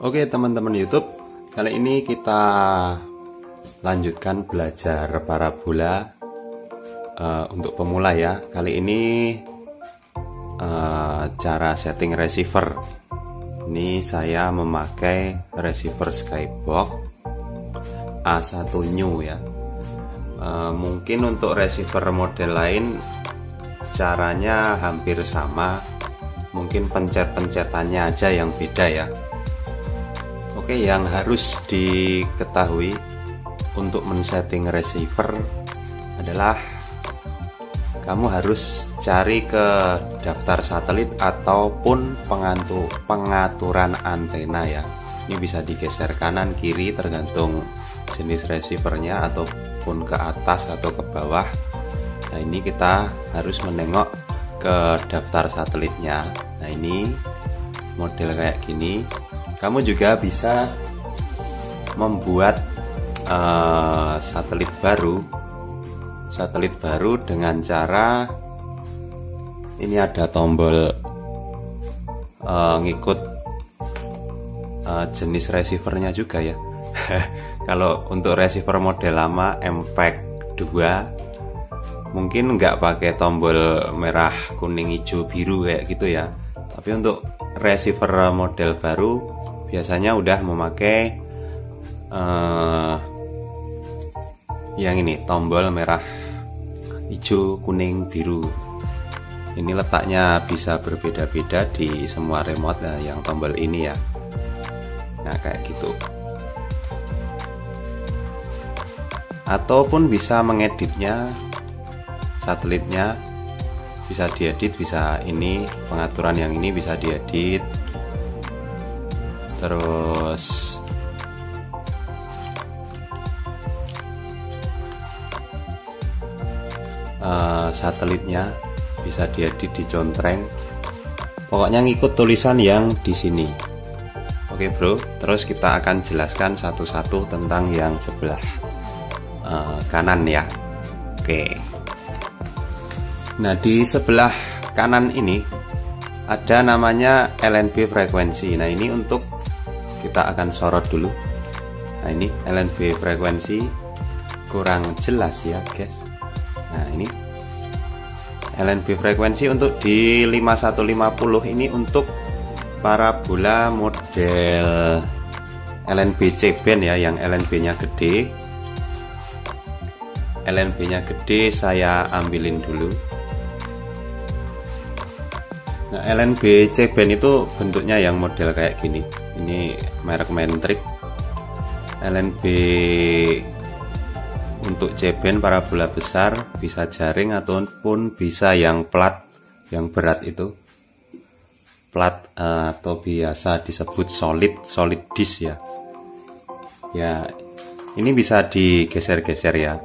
Oke teman-teman YouTube, kali ini kita lanjutkan belajar parabola untuk pemula ya. Kali ini cara setting receiver. Ini saya memakai receiver Skybox A1 New ya. Mungkin untuk receiver model lain caranya hampir sama, mungkin pencet-pencetannya aja yang beda ya. Oke, yang harus diketahui untuk men-setting receiver adalah kamu harus cari ke daftar satelit ataupun pengaturan antena ya. Ini bisa digeser kanan kiri tergantung jenis receivernya ataupun ke atas atau ke bawah. Nah, ini kita harus menengok ke daftar satelitnya. Nah, ini model kayak gini. Kamu juga bisa membuat satelit baru dengan cara ini, ada tombol ngikut jenis receivernya juga ya. Kalau untuk receiver model lama MPEG 2 mungkin nggak pakai tombol merah kuning hijau biru kayak gitu ya, tapi untuk receiver model baru biasanya udah memakai yang ini, tombol merah hijau kuning biru. Ini letaknya bisa berbeda-beda di semua remote yang tombol ini ya. Nah, kayak gitu. Ataupun bisa mengeditnya, satelitnya bisa diedit, bisa ini pengaturan yang ini bisa diedit. Terus satelitnya bisa diedit, dicontreng. Pokoknya ngikut tulisan yang di sini. Oke bro, terus kita akan jelaskan satu-satu tentang yang sebelah kanan ya. Oke. Nah, di sebelah kanan ini ada namanya LNB frekuensi. Nah, ini untuk kita akan sorot dulu. Nah, ini LNB frekuensi kurang jelas ya guys. Nah, ini LNB frekuensi untuk di 5150 ini untuk parabola model LNB C-band ya, yang LNB-nya gede. LNB-nya gede saya ambilin dulu. Nah, LNB C-band itu bentuknya yang model kayak gini. Ini merek Mentric. LNB untuk C-band parabola besar, bisa jaring ataupun bisa yang plat, yang berat itu. Plat atau biasa disebut solid disk ya. Ya, ini bisa digeser-geser ya.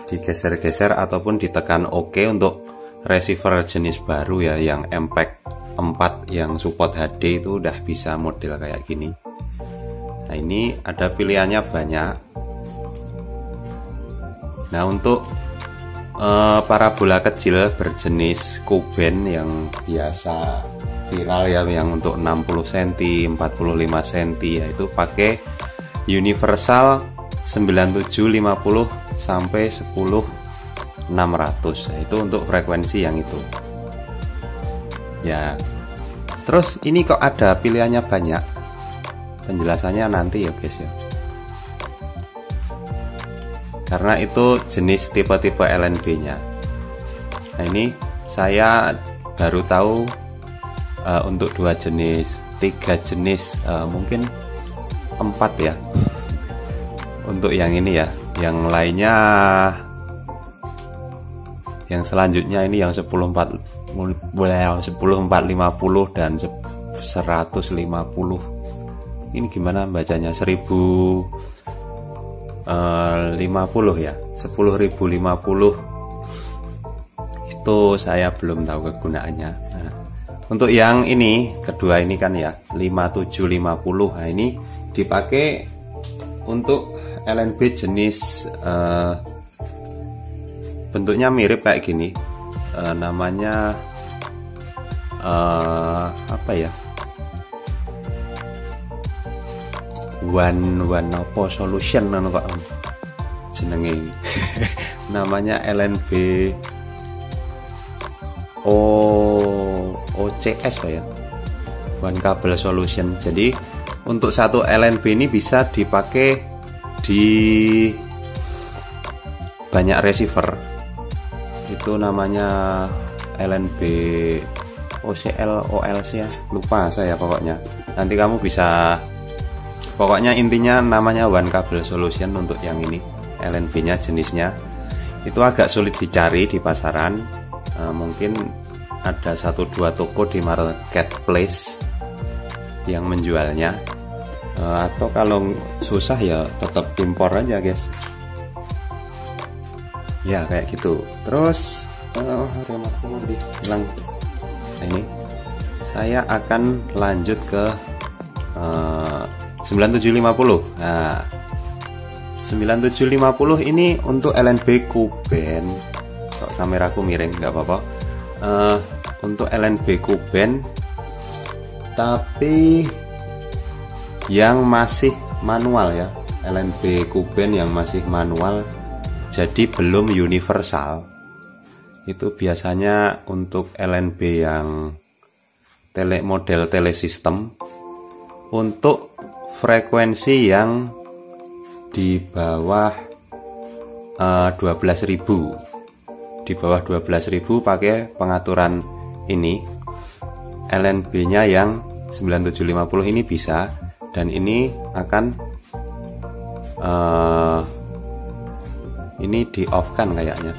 Digeser-geser ataupun ditekan OK untuk receiver jenis baru ya, yang MPEG 4 yang support HD itu udah bisa model kayak gini. Nah, ini ada pilihannya banyak. Nah, untuk parabola kecil berjenis Q-band yang biasa viral ya, yang untuk 60 cm, 45 cm ya, itu pakai universal 9750 sampai 10600. Nah, itu untuk frekuensi yang itu ya. Terus ini kok ada pilihannya banyak, penjelasannya nanti ya guys ya, karena itu jenis tipe-tipe LNB nya. Nah, ini saya baru tahu untuk 2 jenis, 3 jenis, mungkin 4 ya untuk yang ini ya. Yang lainnya, yang selanjutnya ini yang 10450 dan 150. Ini gimana bacanya? 1050 ya, 10.050 itu saya belum tahu kegunaannya. Nah, untuk yang ini kedua ini kan ya 5750. Nah, ini dipakai untuk LNB jenis bentuknya mirip kayak gini, namanya apa ya, one apa solution kok jenenge. Namanya LNB OCS ya, One Cable Solution. Jadi untuk satu LNB ini bisa dipakai di banyak receiver. Itu namanya LNB OCL OLC ya, lupa saya pokoknya. Nanti kamu bisa, pokoknya intinya namanya One Cable Solution untuk yang ini. LNB nya jenisnya itu agak sulit dicari di pasaran. Mungkin ada 1-2 toko di marketplace yang menjualnya, atau kalau susah ya tetap impor aja guys ya, kayak gitu. Terus remote hilang. Nah, ini saya akan lanjut ke 9750. Nah, 9750 ini untuk LNB Kuben. Kok kameraku miring, nggak apa-apa. Untuk LNB Kuben tapi yang masih manual ya, LNB Kuben yang masih manual, jadi belum universal. Itu biasanya untuk LNB yang model telesistem untuk frekuensi yang di bawah 12.000. Di bawah 12.000 pakai pengaturan ini, LNB nya yang 9750 ini bisa. Dan ini akan ini di off kan kayaknya.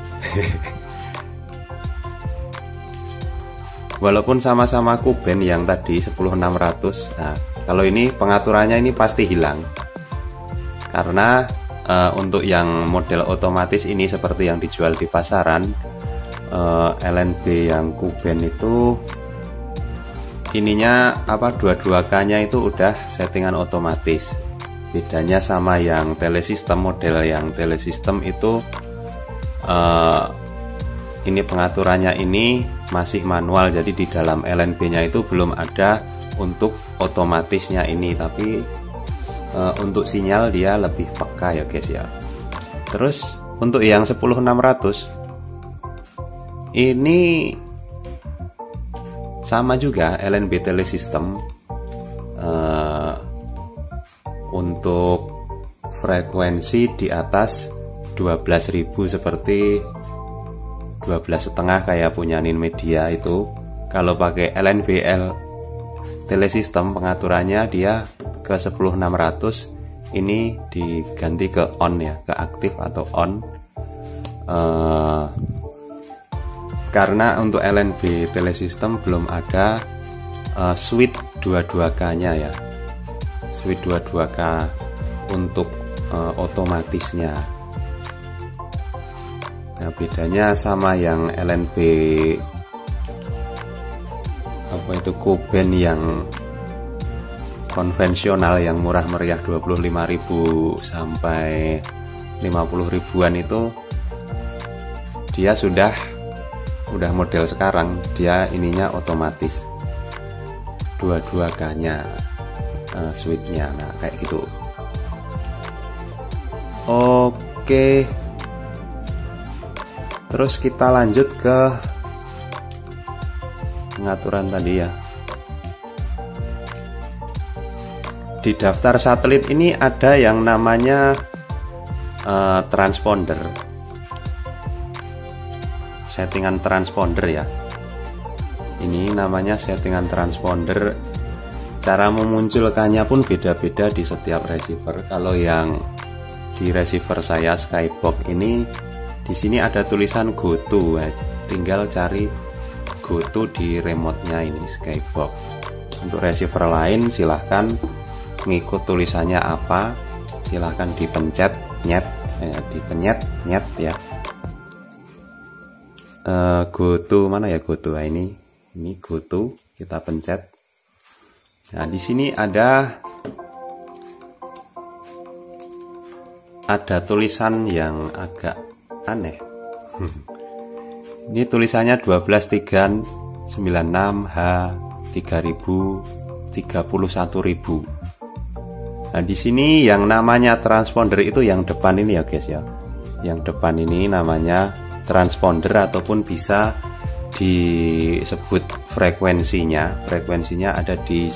Walaupun sama-sama Kuben yang tadi 10600. Nah, kalau ini pengaturannya ini pasti hilang. Karena untuk yang model otomatis ini seperti yang dijual di pasaran, LNB yang Kuben itu ininya apa, 22K-nya itu udah settingan otomatis. Bedanya sama yang telesistem, model yang telesistem itu ini pengaturannya ini masih manual, jadi di dalam LNB-nya itu belum ada untuk otomatisnya ini, tapi untuk sinyal dia lebih peka ya guys ya. Terus untuk yang 10600 ini sama juga LNB telesistem, untuk frekuensi di atas 12.000 seperti 12,5 kayak punya Ninmedia itu. Kalau pakai LNBL telesistem pengaturannya dia ke 10600 ini diganti ke on ya, ke aktif atau on. Karena untuk LNB telesistem belum ada switch 22K nya ya, switch 22K untuk otomatisnya. Nah, bedanya sama yang LNB apa itu Kuben yang konvensional yang murah meriah 25.000 sampai 50 ribuan itu, dia sudah model sekarang, dia ininya otomatis 22K nya switchnya. Nah kayak gitu. Oke, terus kita lanjut ke pengaturan tadi ya. Di daftar satelit ini ada yang namanya transponder, settingan transponder ya. Ini namanya settingan transponder. Cara memunculkannya pun beda-beda di setiap receiver. Kalau yang di receiver saya Skybox ini, di sini ada tulisan GoTo, tinggal cari GoTo di remote-nya ini Skybox. Untuk receiver lain silahkan ngikut tulisannya apa, silahkan dipencet nyet, dipencet nyet ya. GoTo mana ya, GoTo? Nah, ini GoTo, kita pencet. Nah di sini ada tulisan yang agak aneh. Ini tulisannya 12396H 3000 31.000. Nah, di sini yang namanya transponder itu yang depan ini ya guys ya. Yang depan ini namanya transponder ataupun bisa disebut frekuensinya. Frekuensinya ada di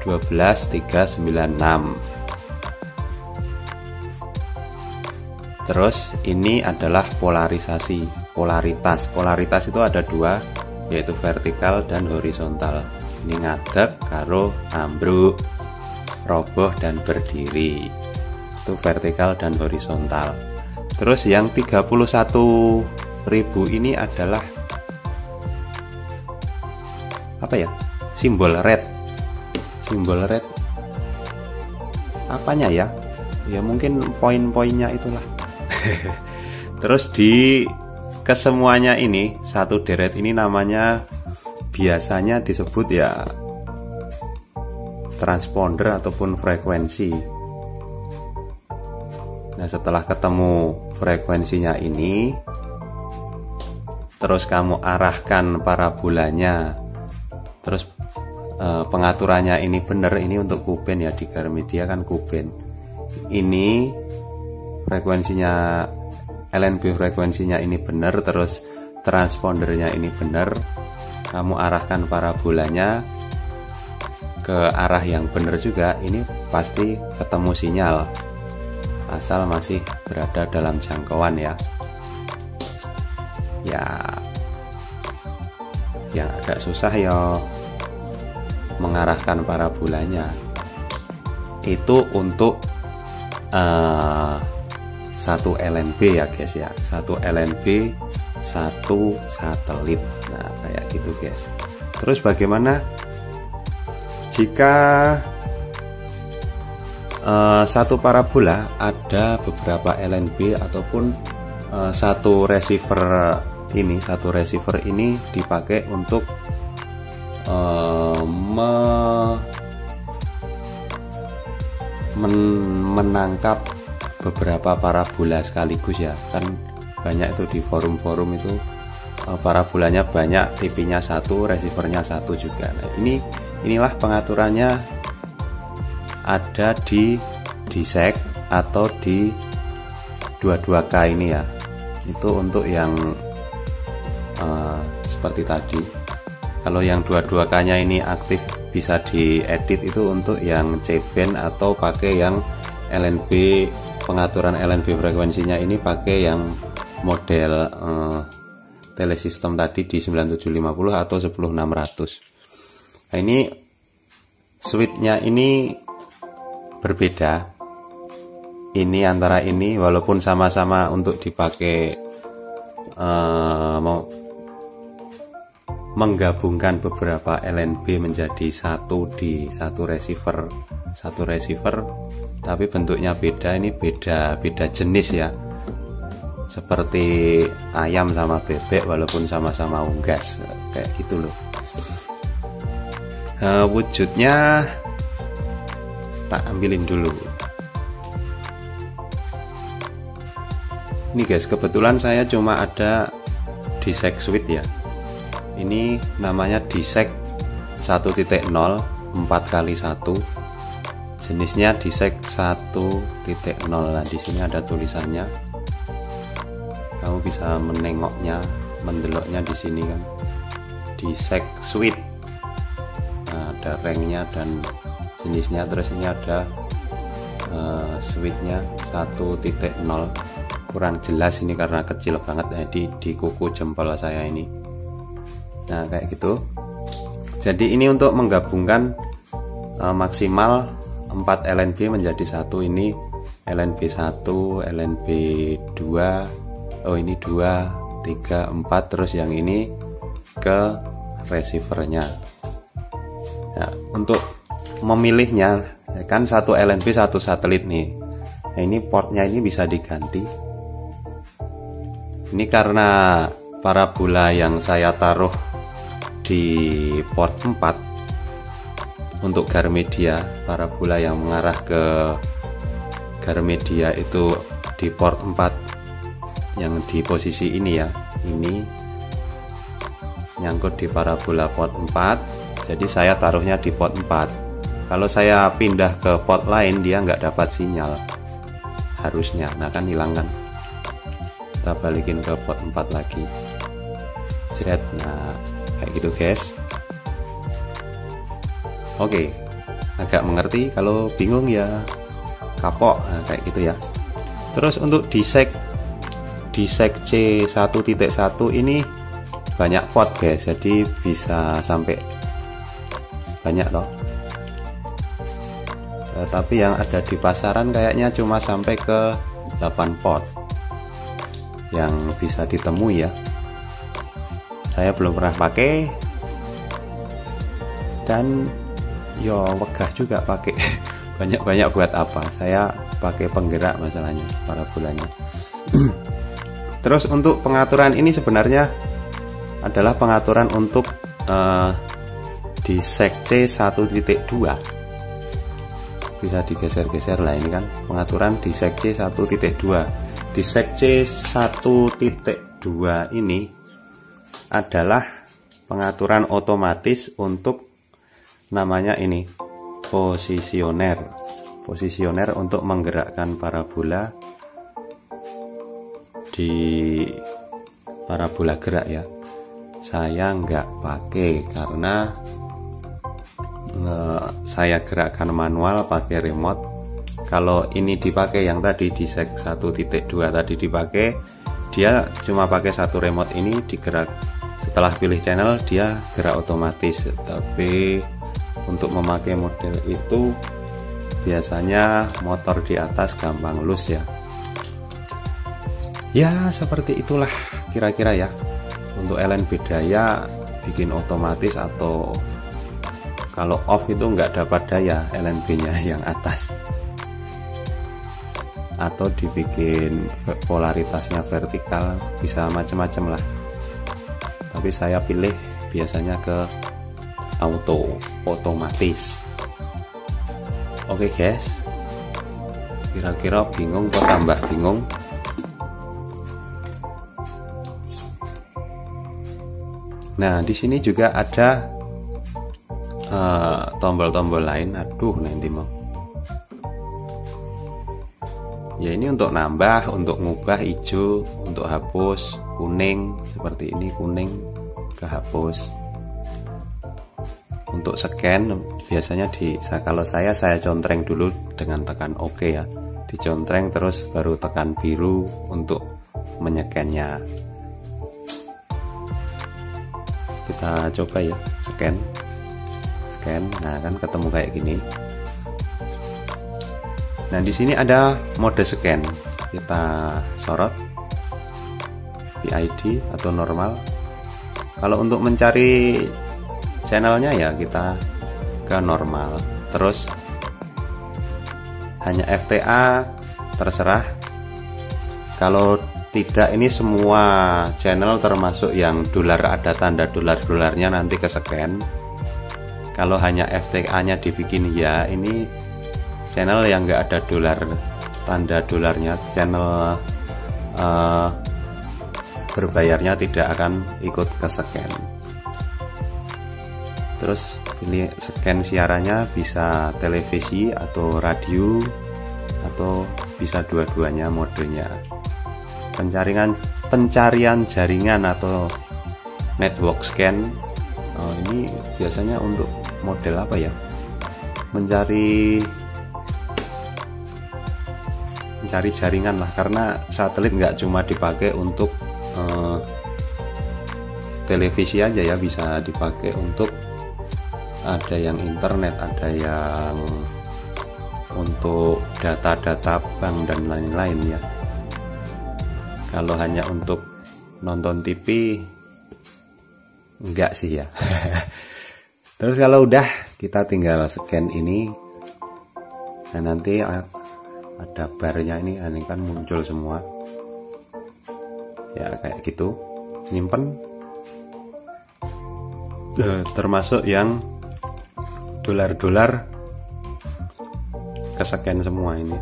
12396. Terus ini adalah polaritas. Polaritas itu ada dua, yaitu vertikal dan horizontal. Ini ngadeg karo ambruk, roboh dan berdiri. Itu vertikal dan horizontal. Terus yang 31.000 ini adalah apa ya? Simbol red. Simbol red. Apanya ya? Ya mungkin poin-poinnya itulah. Terus di kesemuanya ini satu deret ini namanya biasanya disebut ya transponder ataupun frekuensi. Nah, setelah ketemu frekuensinya ini, terus kamu arahkan parabolanya, terus pengaturannya ini benar, ini untuk kuben ya, di Garmedia kan kuben. Ini frekuensinya LNB, frekuensinya ini benar, terus transpondernya ini benar, kamu arahkan parabolanya ke arah yang benar juga, ini pasti ketemu sinyal, asal masih berada dalam jangkauan ya. Yang agak susah ya mengarahkan parabolanya. Itu untuk satu LNB ya guys ya, satu LNB satu satelit. Nah kayak gitu guys. Terus bagaimana jika satu parabola ada beberapa LNB ataupun satu receiver ini dipakai untuk menangkap beberapa parabola sekaligus ya, kan banyak itu di forum-forum itu parabolanya banyak, TV-nya satu, receivernya satu juga. Nah, inilah pengaturannya ada di DSEC atau di 22K ini ya. Itu untuk yang seperti tadi. Kalau yang 22K-nya ini aktif bisa diedit, itu untuk yang C-band atau pakai yang LNB, pengaturan LNB frekuensinya ini pakai yang model telesistem tadi di 9750 atau 10600. Nah, ini switch-nya ini berbeda. Ini antara ini, walaupun sama-sama untuk dipakai mau menggabungkan beberapa LNB menjadi satu di satu receiver, tapi bentuknya beda. Ini beda jenis ya, seperti ayam sama bebek walaupun sama-sama unggas kayak gitu loh. Wujudnya tak ambilin dulu. Ini guys, kebetulan saya cuma ada DSEC switch ya. Ini namanya DSEC 1.0 4x1. Jenisnya DSEC 1.0. Nah, di sini ada tulisannya. Kamu bisa menengoknya, mendeloknya di sini kan. DSEC switch. Nah, ada ranknya dan jenisnya. Terus ini ada switchnya 1.0. Kurang jelas ini karena kecil banget ya, di kuku jempol saya ini. Nah kayak gitu. Jadi ini untuk menggabungkan maksimal 4 LNB menjadi satu. Ini LNB 1, LNB 2, oh ini 2, 3, 4, terus yang ini ke receivernya. Nah, untuk memilihnya kan satu LNB satu satelit nih. Nah, ini portnya ini bisa diganti. Ini karena parabola yang saya taruh di port 4 untuk Garmedia, parabola yang mengarah ke Garmedia itu di port 4 yang di posisi ini ya. Ini nyangkut di parabola port 4. Jadi saya taruhnya di port 4. Kalau saya pindah ke pot lain dia nggak dapat sinyal harusnya. Nah kan hilang kan. Kita balikin ke pot 4 lagi. Jret. Nah kayak gitu guys. Oke, agak mengerti. Kalau bingung ya kapok. Nah, kayak gitu ya. Terus untuk disek C1.1 ini banyak pot guys, jadi bisa sampai banyak loh. Tapi yang ada di pasaran kayaknya cuma sampai ke 8 pot yang bisa ditemui ya. Saya belum pernah pakai dan yo wegah juga pakai banyak-banyak buat apa. Saya pakai penggerak masalahnya parabolanya. Terus untuk pengaturan ini sebenarnya adalah pengaturan untuk disek C1.2. Bisa digeser-geser lah, ini kan pengaturan disek C1.2. Disek C1.2 ini adalah pengaturan otomatis untuk namanya ini posisioner untuk menggerakkan parabola di parabola gerak ya. Saya nggak pakai karena saya gerakkan manual pakai remote. Kalau ini dipakai yang tadi disek 1.2 tadi dipakai, dia cuma pakai satu remote ini digerak. Setelah pilih channel dia gerak otomatis. Tapi untuk memakai model itu biasanya motor di atas gampang loose ya. Ya seperti itulah kira-kira ya. Untuk LNB daya bikin otomatis atau kalau off itu nggak dapat daya LNB nya yang atas, atau dibikin polaritasnya vertikal, bisa macam-macam lah. Tapi saya pilih biasanya ke otomatis. Oke guys, kira-kira bingung kok tambah bingung. Nah di sini juga ada tombol-tombol lain. Aduh nanti mau ya, ini untuk nambah, untuk ngubah hijau, untuk hapus kuning seperti ini, kuning ke hapus. Untuk scan biasanya kalau saya contreng dulu dengan tekan OK ya, dicontreng terus baru tekan biru untuk menyekannya. Kita coba ya scan. Nah kan ketemu kayak gini. Nah di sini ada mode scan. Kita sorot PID atau normal. Kalau untuk mencari channelnya ya kita ke normal. Terus hanya FTA terserah. Kalau tidak, ini semua channel termasuk yang dolar, ada tanda dolarnya nanti ke scan. Kalau hanya FTA-nya dibikin ya, ini channel yang nggak ada tanda dolarnya, channel berbayarnya tidak akan ikut ke scan. Terus pilih scan siarannya, bisa televisi atau radio atau bisa dua-duanya modenya. Pencarian jaringan atau network scan, ini biasanya untuk model apa ya, mencari jaringan lah, karena satelit nggak cuma dipakai untuk televisi aja ya, bisa dipakai untuk ada yang internet, ada yang untuk data-data bank dan lain-lain ya. Kalau hanya untuk nonton TV enggak sih ya. Terus kalau udah, kita tinggal scan ini. Nah nanti ada barnya ini kan muncul semua ya, kayak gitu. Nyimpen termasuk yang dolar ke scan semua ini.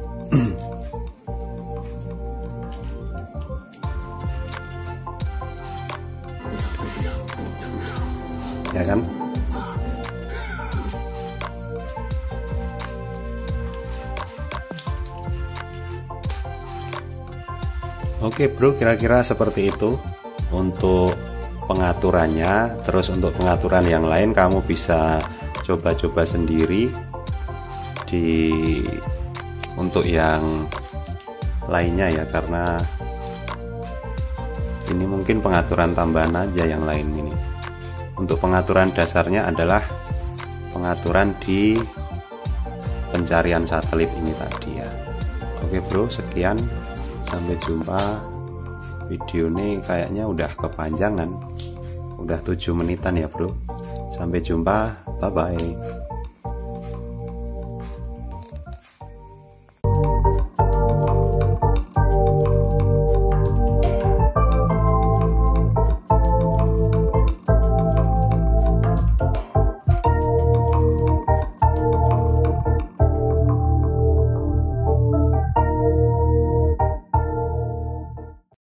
Ya kan. Oke bro, kira-kira seperti itu untuk pengaturannya. Terus untuk pengaturan yang lain kamu bisa coba-coba sendiri untuk yang lainnya ya, karena ini mungkin pengaturan tambahan aja yang lain ini. Untuk pengaturan dasarnya adalah pengaturan di pencarian satelit ini tadi ya. Oke bro, sekian, sampai jumpa. Video ini kayaknya udah kepanjangan, udah 7 menitan ya bro. Sampai jumpa, bye bye.